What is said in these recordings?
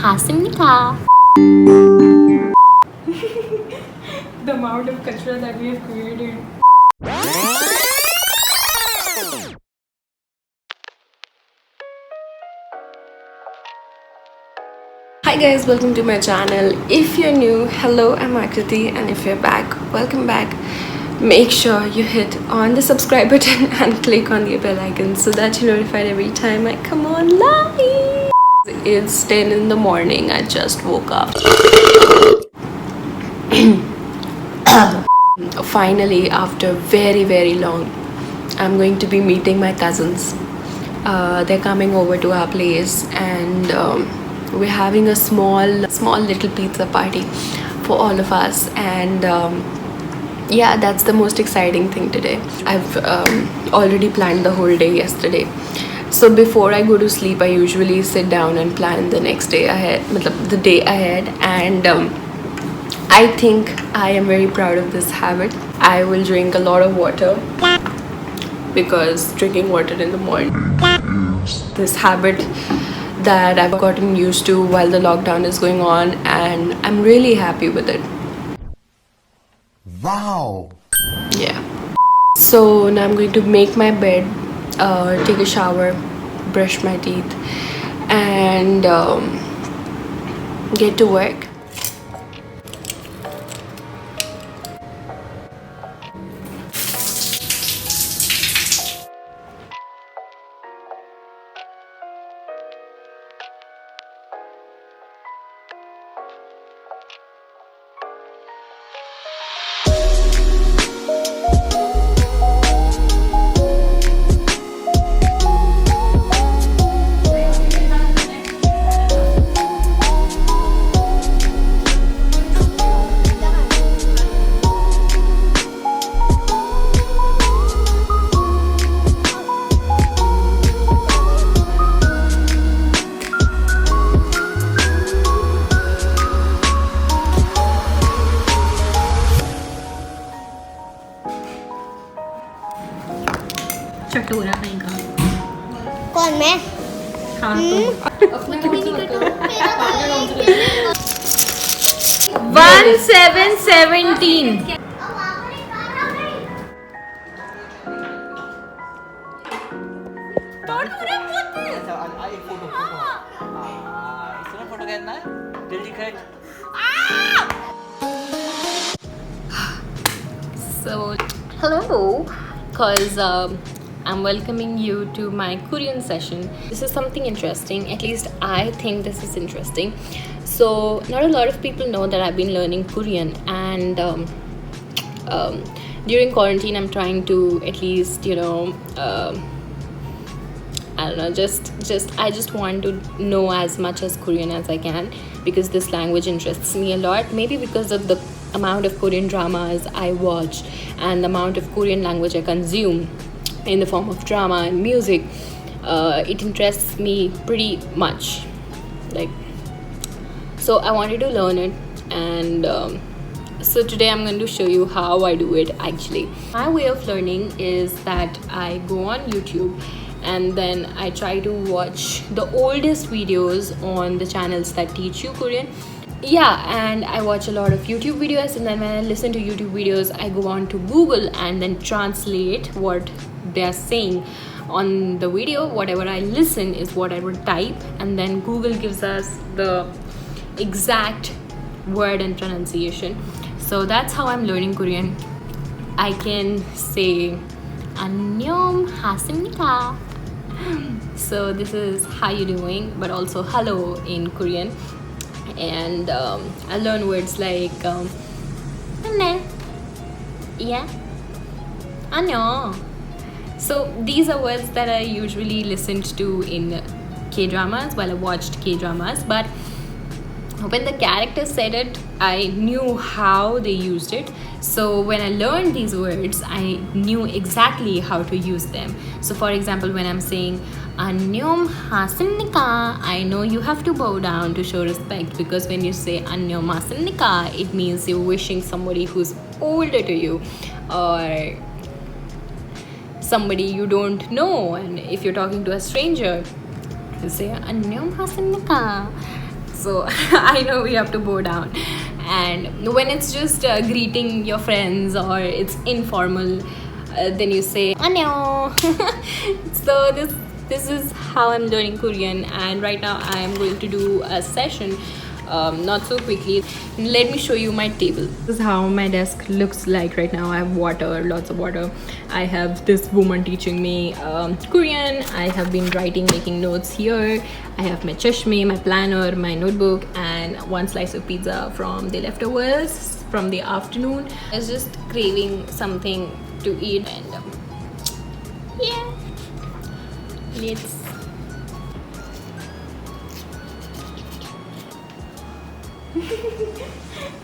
Hasimnika. The amount of kachra that we have created. Hi guys, welcome to my channel. If you're new, hello, I'm Aakriti, and if you're back, welcome back. Make sure you hit on the subscribe button and click on the bell icon so that you're notified every time I come on live. It's 10 in the morning. I just woke up. Finally, after very long, I'm going to be meeting my cousins. They're coming over to our place, and we're having a small little pizza party for all of us. And yeah, that's the most exciting thing today. I've already planned the whole day yesterday. So before I go to sleep, I usually sit down and plan the next day ahead, the day ahead. And I think I am very proud of this habit. I will drink a lot of water because drinking water in the morning is this habit that I've gotten used to while the lockdown is going on, and I'm really happy with it. Wow! Yeah. So now I'm going to make my bed, take a shower, brush my teeth, and get to work. चटोरा कहीं का। कौन मैं? हाँ तुम। 1717। Photo करना है जल्दी कर. So hello, because I'm welcoming you to my Korean session. This is something interesting. At least I think this is interesting. So not a lot of people know that I've been learning Korean, and during quarantine I'm trying to at least I don't know, I just want to know as much as Korean as I can, because this language interests me a lot. Maybe because of the amount of Korean dramas I watch and the amount of Korean language I consume in the form of drama and music, it interests me pretty much. So I wanted to learn it, and so today I'm going to show you how I do it actually. My way of learning is that I go on YouTube and then I try to watch the oldest videos on the channels that teach you Korean. Yeah, and I watch a lot of YouTube videos, and then when I listen to YouTube videos, I go on to Google and then translate what they're saying on the video. Whatever I listen is what I would type, and then Google gives us the exact word and pronunciation. So that's how I'm learning Korean. I can say 안녕 하십니까. So this is how you doing, but also hello in Korean. And I learn words like 네, yeah, 안녕. So these are words that I usually listened to in K-dramas while I watched K-dramas, but when the characters said it, I knew how they used it. So when I learned these words, I knew exactly how to use them. So for example, when I'm saying 안녕 하십니까, I know you have to bow down to show respect, because when you say 안녕 하십니까, it means you're wishing somebody who's older to you or somebody you don't know. And if you're talking to a stranger, you say 안녕 하십니까. so I know we have to bow down. And when it's just greeting your friends or it's informal, then you say 안녕. So this is how I'm learning Korean, and right now I am going to do a session. Not so quickly. Let me show you my table. This is how my desk looks like right now. I have water, lots of water. I have this woman teaching me Korean. I have been writing, making notes here. I have my chashme, my planner, my notebook, and one slice of pizza from the leftovers from the afternoon. I was just craving something to eat, and yeah, let's.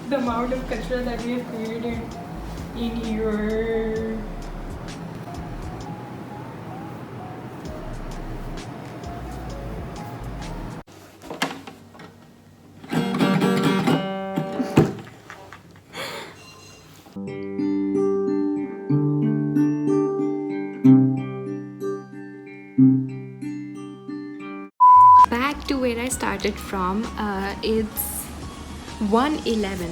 The amount of kachra that we have created in here. Back to where I started from. It's 1:11.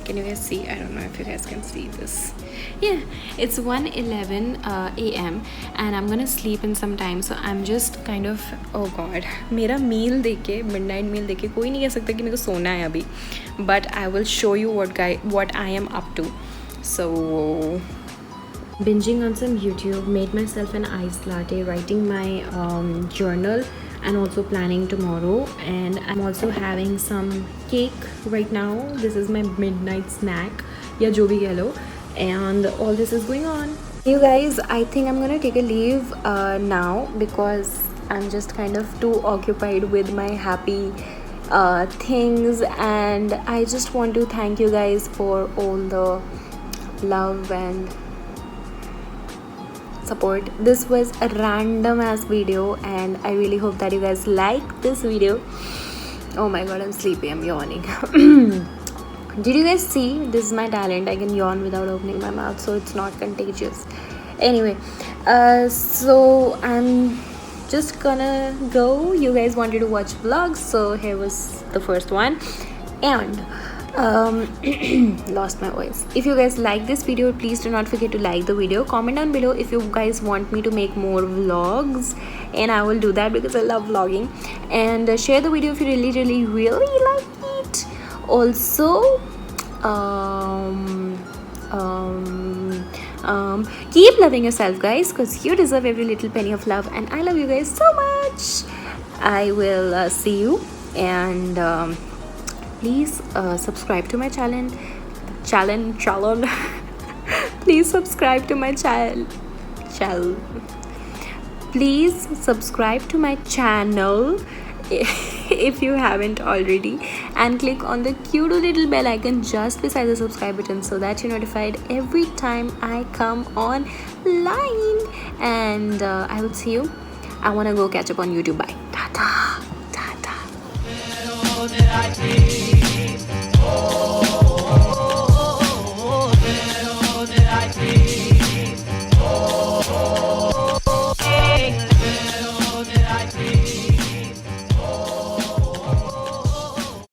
Can you guys see? I don't know if you guys can see this. Yeah, it's 1:11 a.m. and I'm gonna sleep in some time, so I'm just kind of, oh god, मेरा meal देके, midnight meal देके कोई नहीं कह सकता कि मेरे को सोना है अभी, but I will show you what I am up to. So binging on some YouTube, made myself an iced latte, writing my journal, and also planning tomorrow. And I'm also having some cake right now. This is my midnight snack, ya jo bhi keh lo, and all this is going on. You guys, I think I'm gonna take a leave now because I'm just kind of too occupied with my happy things, and I just want to thank you guys for all the love and support. This was a random ass video, and I really hope that you guys like this video. Oh my god, I'm sleepy, I'm yawning. Did you guys see? This is my talent. I can yawn without opening my mouth, so it's not contagious. Anyway, so I'm just gonna go. You guys wanted to watch vlogs, so here was the first one. And lost my voice. If you guys like this video, please do not forget to like the video. Comment down below if you guys want me to make more vlogs, and I will do that because I love vlogging. And share the video if you really like it. Also keep loving yourself, guys, because you deserve every little penny of love, and I love you guys so much. I will see you, and please subscribe to my channel. Please subscribe to my please subscribe to my channel if you haven't already, and click on the cute little bell icon just beside the subscribe button so that you're notified every time I come online. And I will see you. I want to go catch up on YouTube. Bye. Tata.